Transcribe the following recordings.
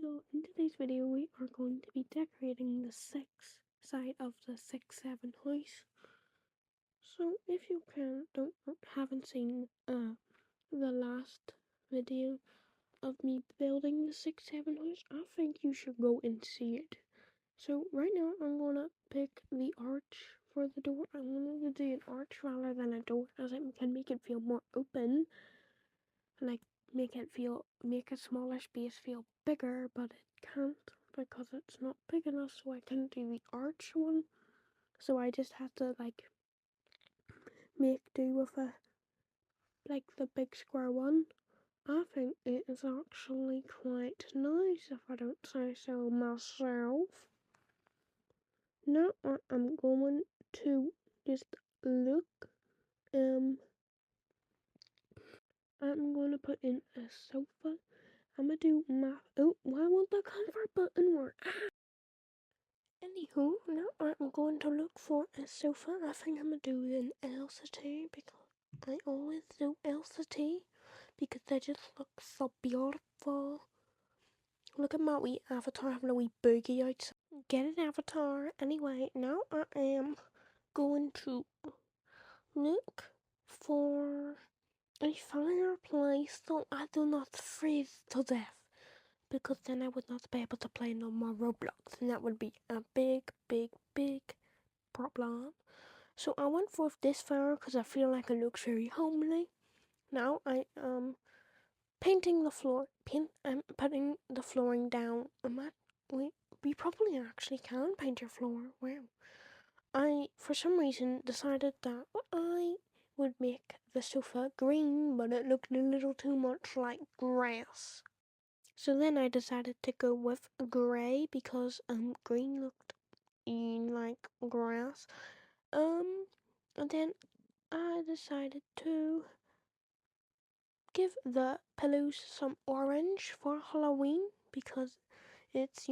Hello, in today's video we are going to be decorating the 6 side of the 6-7 house. So if you haven't seen the last video of me building the 6-7 house, I think you should go and see it. So right now I'm gonna pick the arch for the door. I'm gonna do an arch rather than a door as it can make it feel more open. Like make a smaller space feel bigger, but it can't because it's not big enough, so I couldn't do the arch one. So I just had to make do with the big square one. I think it is actually quite nice if I don't say so myself. Now I'm going to just look. I'm gonna put in a sofa. I'm gonna do math. Oh, why won't the comfort button work? Anywho, now I'm going to look for a sofa. I think I'm gonna do an LCT because I always do LCT because they just look so beautiful. Look at my wee avatar having a wee boogie out. Get an avatar. Anyway, now I am going to look for a fireplace so I do not freeze to death. Because then I would not be able to play no more Roblox, and that would be a big problem. So I went for this fire because I feel like it looks very homely. Now I am painting the floor. I'm putting the flooring down. We probably actually can paint your floor. Wow. I for some reason decided that I would make the sofa green, but it looked a little too much like grass. So then I decided to go with grey because green looked like grass. And then I decided to give the pillows some orange for Halloween because it's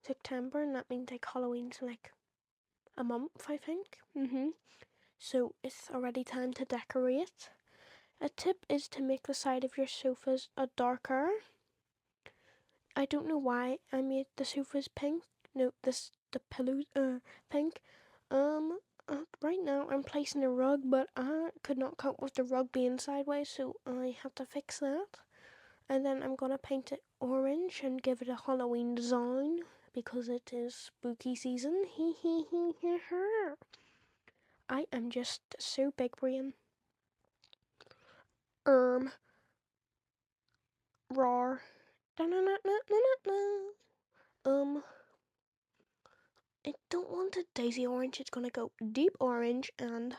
September and that means like Halloween's like a month, I think. So it's already time to decorate. A tip is to make the side of your sofas a darker. I don't know why I made the sofas pink. No, the pillows pink. Right now I'm placing a rug, but I could not cope with the rug being sideways, so I have to fix that. And then I'm gonna paint it orange and give it a Halloween design because it is spooky season. I am just so big brain. Roar. I don't want a daisy orange, it's gonna go deep orange and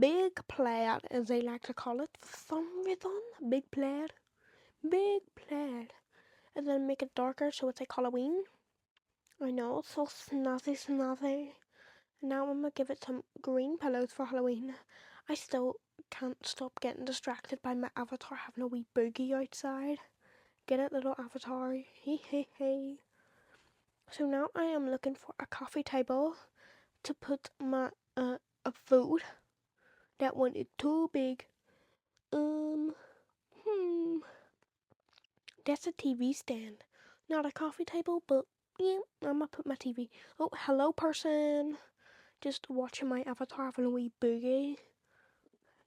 big plaid, as they like to call it, for some reason. Big plaid. And then make it darker so it's like Halloween. I know, it's so snazzy. Now I'm gonna give it some green pillows for Halloween. I still can't stop getting distracted by my avatar having a wee boogie outside. Get it, little avatar. Hey. So now I am looking for a coffee table to put my a food. That one is too big. That's a TV stand, not a coffee table. But yeah, I'm gonna put my TV. Oh, hello, person. Just watching my avatar having a wee boogie.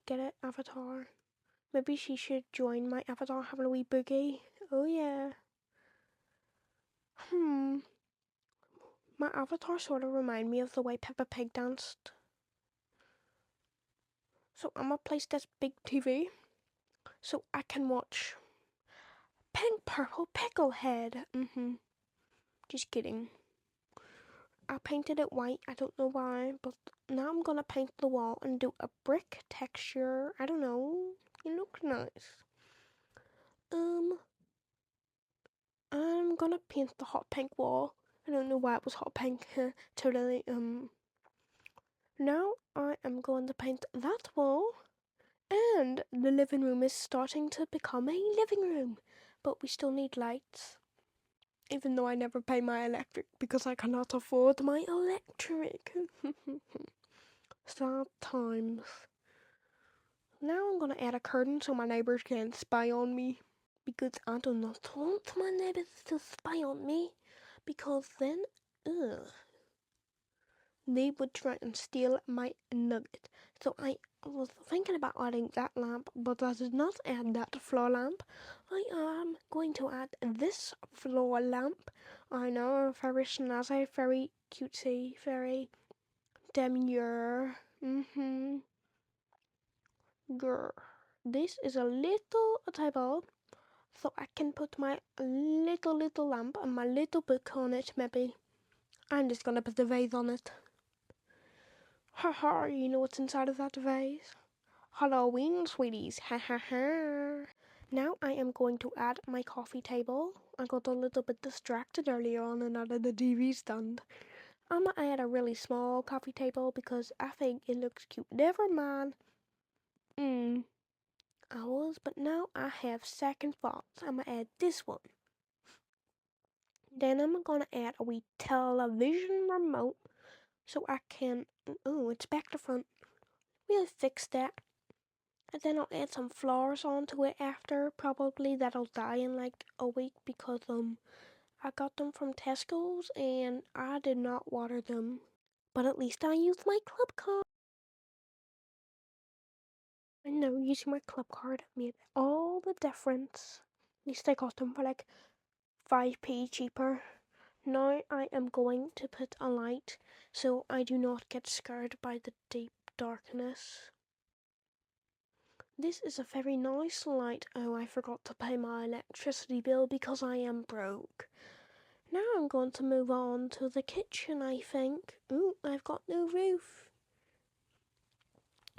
Get it, avatar? Maybe she should join my avatar having a wee boogie. Oh yeah. My avatar sort of remind me of the way Peppa Pig danced. So I'm gonna place this big TV so I can watch Pink Purple Picklehead. Just kidding. I painted it white, I don't know why, but now I'm gonna paint the wall and do a brick texture. I don't know, it looks nice. I'm gonna paint the hot pink wall. I don't know why it was hot pink, totally. Now I am going to paint that wall, and the living room is starting to become a living room, but we still need lights. Even though I never pay my electric because I cannot afford my electric. Sad times. Now I'm gonna add a curtain so my neighbors can't spy on me. because I do not want my neighbors to spy on me, because then, they would try and steal my nugget. So I was thinking about adding that lamp, but I did not add that floor lamp. I am going to add this floor lamp. I know, very snazzy, very cutesy, very demure. Grr. This is a little table, so I can put my little lamp and my little book on it, maybe. I'm just gonna put the vase on it. Haha, you know what's inside of that vase? Halloween, sweeties, ha ha ha. Now I am going to add my coffee table. I got a little bit distracted earlier on and added the TV stand. I'm gonna add a really small coffee table because I think it looks cute. Never mind. But now I have second thoughts. I'm gonna add this one. Then I'm gonna add a wee television remote so I can. Oh, it's back to front. We'll fix that. And then I'll add some flowers onto it after. Probably that'll die in like a week because I got them from Tesco's and I did not water them. But at least I used my club card. I know using my club card made all the difference. At least I got them for like 5p cheaper. Now I am going to put a light so I do not get scared by the deep darkness. This is a very nice light. Oh, I forgot to pay my electricity bill because I am broke. Now I'm going to move on to the kitchen, I think. Ooh, I've got no roof.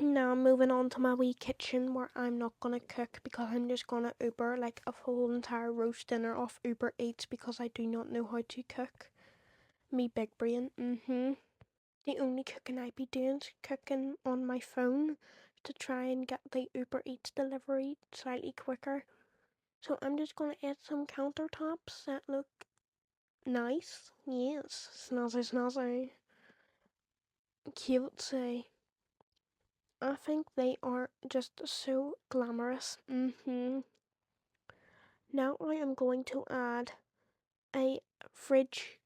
Now I'm moving on to my wee kitchen where I'm not gonna cook because I'm just gonna Uber like a whole entire roast dinner off Uber Eats because I do not know how to cook. Me big brain, The only cooking I be doing is cooking on my phone to try and get the Uber Eats delivery slightly quicker. So I'm just gonna add some countertops that look nice. Yes, snazzy. Cutesy. I think they are just so glamorous. Now I am going to add a fridge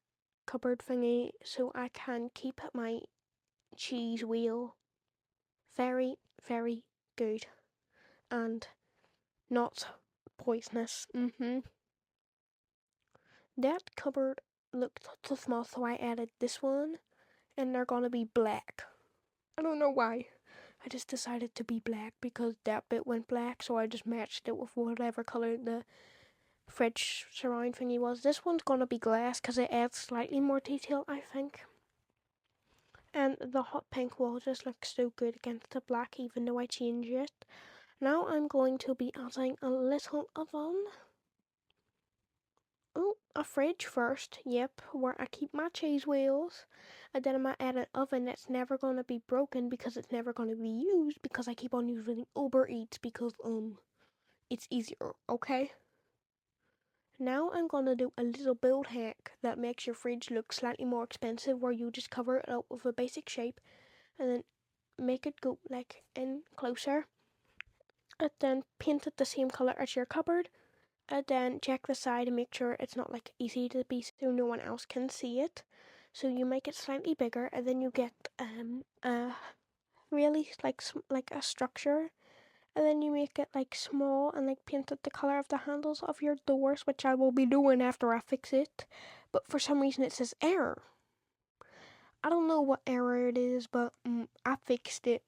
cupboard thingy so I can keep my cheese wheel very, very good and not poisonous. That cupboard looked too small, so I added this one, and they're gonna be black. I don't know why. I just decided to be black because that bit went black, so I just matched it with whatever color the fridge surround thingy was. This one's gonna be glass because it adds slightly more detail, I think. And the hot pink wall just looks so good against the black, even though I changed it. Now I'm going to be adding a little oven. Oh, a fridge first, yep, where I keep my cheese wheels. And then I'm gonna add an oven that's never gonna be broken because it's never gonna be used because I keep on using Uber Eats because it's easier, okay? Now I'm gonna do a little build hack that makes your fridge look slightly more expensive where you just cover it up with a basic shape and then make it go like in closer. And then paint it the same color as your cupboard. And then check the side and make sure it's not like easy to be so no one else can see it. So you make it slightly bigger and then you get a really like a structure, and then you make it like small and like paint it the color of the handles of your doors, which I will be doing after I fix it. But for some reason it says error. I don't know what error it is, but I fixed it.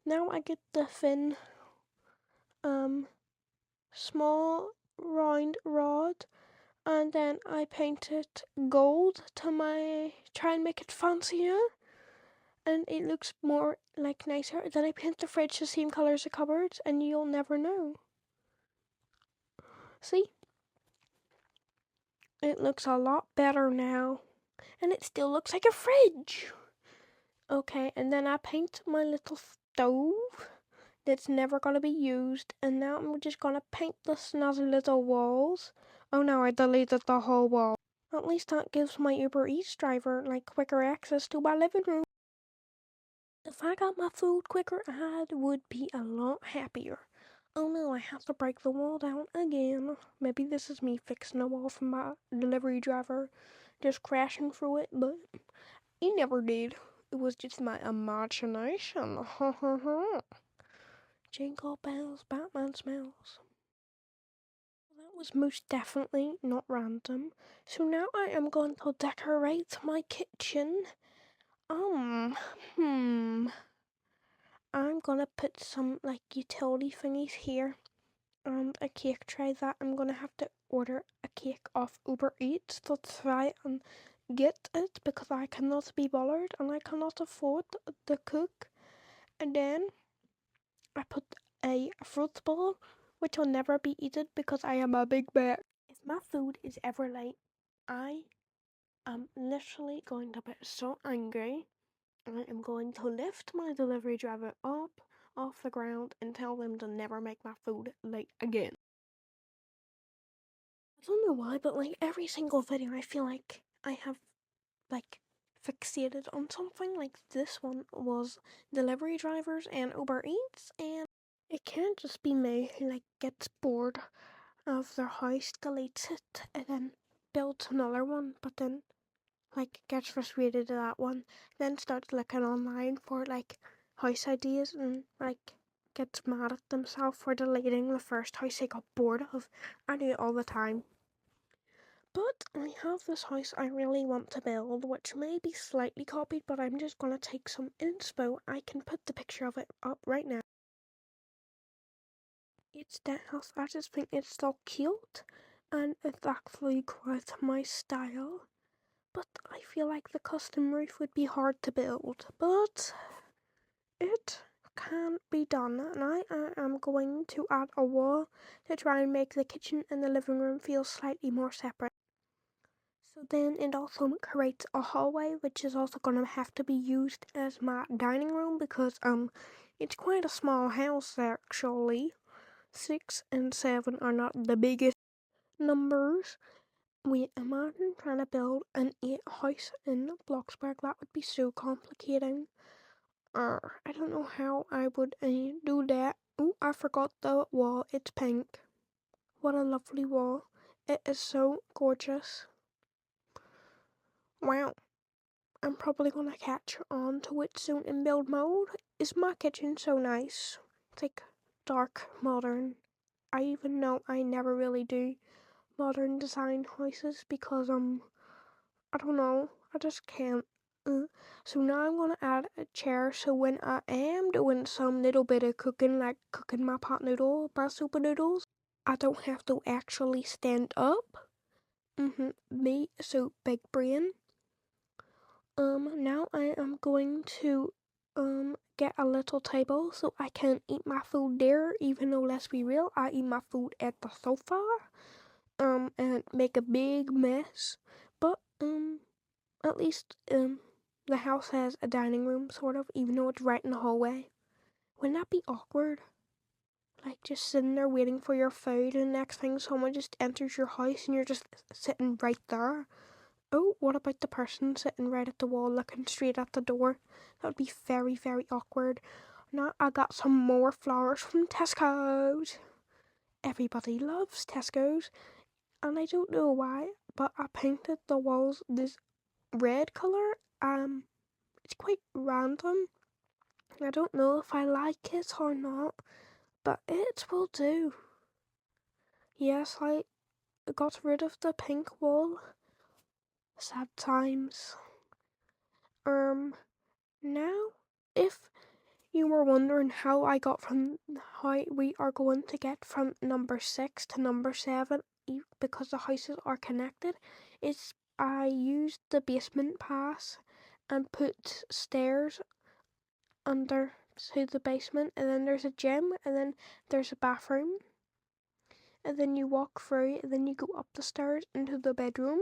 Now I get the thin small round rod, and then I paint it gold to try and make it fancier, and it looks more like nicer. Then I paint the fridge the same colour as the cupboards, and you'll never know. See? It looks a lot better now, and it still looks like a fridge. Okay, and then I paint my little stove that's never gonna be used, and now I'm just gonna paint the snazzy little walls. Oh no, I deleted the whole wall. At least that gives my Uber Eats driver like quicker access to my living room. If I got my food quicker, I would be a lot happier. Oh no, I have to break the wall down again. Maybe this is me fixing a wall from my delivery driver just crashing through it, but he never did. It was just my imagination. Ha ha ha. Jingle bells, Batman smells. That was most definitely not random. So now I am going to decorate my kitchen. I'm gonna put some like utility thingies here and a cake tray that I'm gonna have to order a cake off Uber Eats to try and get it because I cannot be bothered and I cannot afford to cook. And then I put a fruit bowl which will never be eaten because I am a big bear. If my food is ever late, I am literally going to be so angry. I am going to lift my delivery driver up off the ground and tell them to never make my food late again. I don't know why, but like every single video I feel like I have like fixated on something. Like this one was delivery drivers and Uber Eats, and it can't just be me who like gets bored of their house, deletes it, and then builds another one, but then like gets frustrated at that one, then starts looking online for like house ideas and like gets mad at themselves for deleting the first house they got bored of. I do it all the time. But I have this house I really want to build, which may be slightly copied, but I'm just gonna take some inspo. I can put the picture of it up right now. It's that house. I just think it's so cute, and it's actually quite my style. But I feel like the custom roof would be hard to build. But it can be done, and I am going to add a wall to try and make the kitchen and the living room feel slightly more separate. So then it also creates a hallway, which is also going to have to be used as my dining room because it's quite a small house actually. 6 and 7 are not the biggest numbers. We imagine trying to build an 8 house in Bloxburg. That would be so complicating. I don't know how I would do that. Oh, I forgot the wall. It's pink. What a lovely wall. It is so gorgeous. Wow. I'm probably gonna catch on to it soon in build mode. Is my kitchen so nice? It's like dark, modern. I even know I never really do modern design houses because I don't know, I just can't. So now I'm gonna add a chair so when I am doing some little bit of cooking, like cooking my pot noodle, bar super noodles, I don't have to actually stand up. Me so big brain. Now I am going to get a little table so I can eat my food there, even though let's be real, I eat my food at the sofa, and make a big mess. But at least the house has a dining room sort of, even though it's right in the hallway. Wouldn't that be awkward? Like just sitting there waiting for your food and next thing someone just enters your house and you're just sitting right there. Oh, what about the person sitting right at the wall looking straight at the door? That would be very, very awkward. Now I got some more flowers from Tesco's. Everybody loves Tesco's. And I don't know why, but I painted the walls this red colour. It's quite random. I don't know if I like it or not, but it will do. Yes, I got rid of the pink wall. Sad times. Now, if you were wondering how we are going to get from number 6 to number 7 because the houses are connected, I used the basement pass and put stairs under to the basement, and then there's a gym, and then there's a bathroom, and then you walk through, and then you go up the stairs into the bedroom.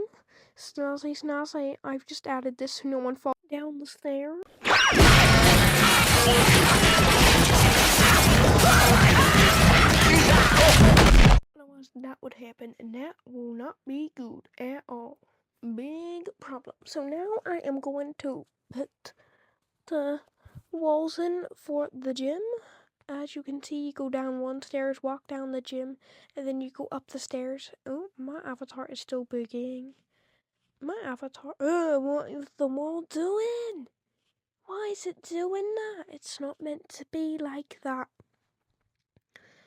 Snazzy, snazzy. I've just added this so no one falls down the stairs. That would happen, and that will not be good at all. Big problem. So now I am going to put the walls in for the gym, as you can see, you go down one stairs, walk down the gym, and then you go up the stairs. Oh, my avatar is still boogieing. My avatar. What is the wall doing? Why is it doing that? It's not meant to be like that.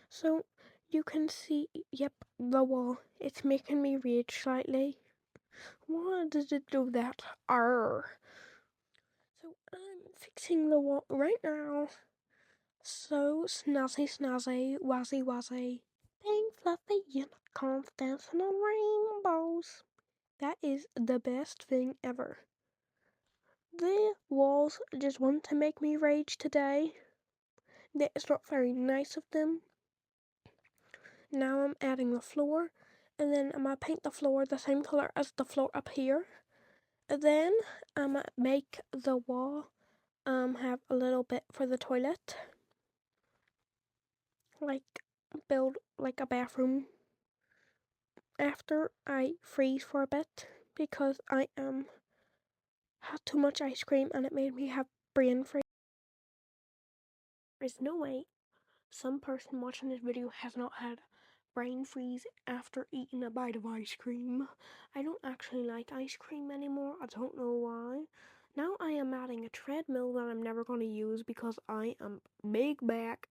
So you can see, yep, the wall. It's making me rage slightly. Why did it do that? Arr. So I'm fixing the wall right now. So snazzy, wazzy, pink fluffy unicorns dancing on rainbows. That is the best thing ever. The walls just want to make me rage today. That's not very nice of them. Now I'm adding the floor, and then I'm gonna paint the floor the same color as the floor up here. And then I'm gonna make the wall have a little bit for the toilet, like build like a bathroom. After I freeze for a bit because I had too much ice cream and it made me have brain freeze. There's no way some person watching this video has not had brain freeze after eating a bite of ice cream. I don't actually like ice cream anymore. I don't know why. Now I am adding a treadmill that I'm never going to use because I am big back.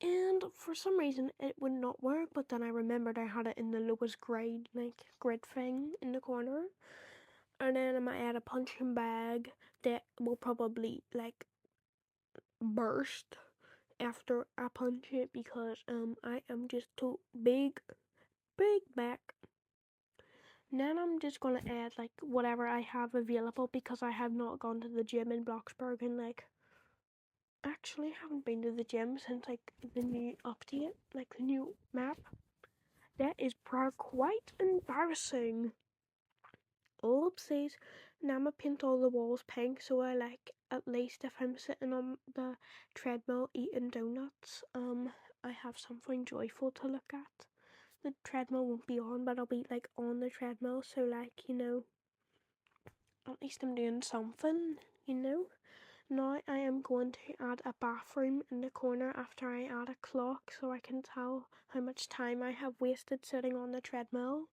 And for some reason it would not work, but then I remembered I had it in the lowest grade, like grid thing in the corner. And then I'm gonna add a punching bag that will probably like burst after I punch it because I am just too big back. Then I'm just gonna add like whatever I have available because I have not gone to the gym in Bloxburg and like actually haven't been to the gym since like the new update, like the new map. That is quite embarrassing. Oopsies. Now I'm gonna paint all the walls pink so I like at least if I'm sitting on the treadmill eating donuts, I have something joyful to look at. The treadmill won't be on, but I'll be like on the treadmill, so like, you know, at least I'm doing something, you know. Now I am going to add a bathroom in the corner after I add a clock so I can tell how much time I have wasted sitting on the treadmill.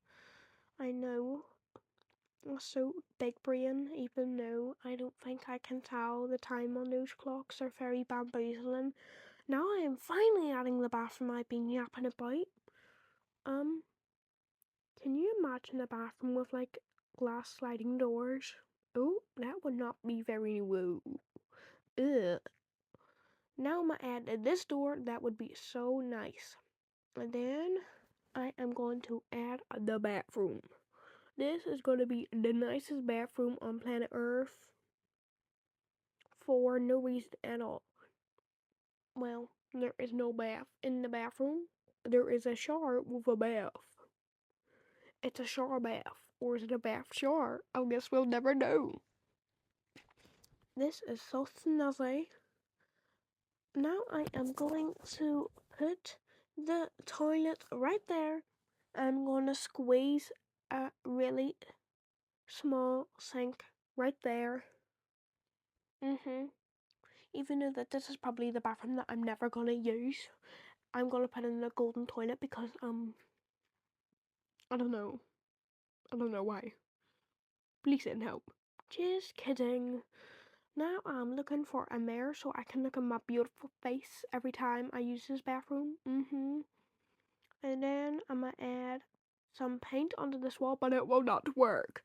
I know. So big brain, even though I don't think I can tell the time on those clocks are very bamboozling. Now I am finally adding the bathroom I've been yapping about. Can you imagine a bathroom with like glass sliding doors? Oh, that would not be very woo. Ugh. Now I'm gonna add this door, that would be so nice. And then I am going to add the bathroom. This is going to be the nicest bathroom on planet Earth for no reason at all. Well, there is no bath in the bathroom. There is a shower with a bath. It's a shower bath. Or is it a bath shower? I guess we'll never know. This is so snazzy. Now I am going to put the toilet right there. I'm going to squeeze a really small sink right there. Even though that this is probably the bathroom that I'm never gonna use, I'm gonna put in the golden toilet because I don't know why. Please send help. Just kidding. Now I'm looking for a mirror so I can look at my beautiful face every time I use this bathroom. And then I'm gonna add some paint onto this wall, but it will not work.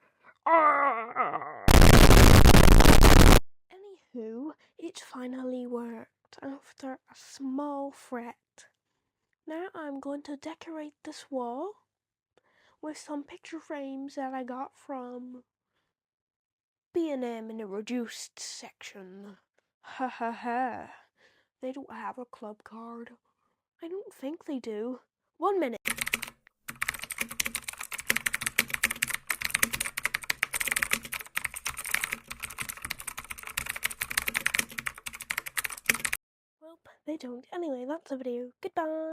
Anywho, it finally worked after a small fret. Now I'm going to decorate this wall with some picture frames that I got from B&M in the reduced section. Ha ha ha. They don't have a club card. I don't think they do. 1 minute. Well, they don't. Anyway, that's the video. Goodbye.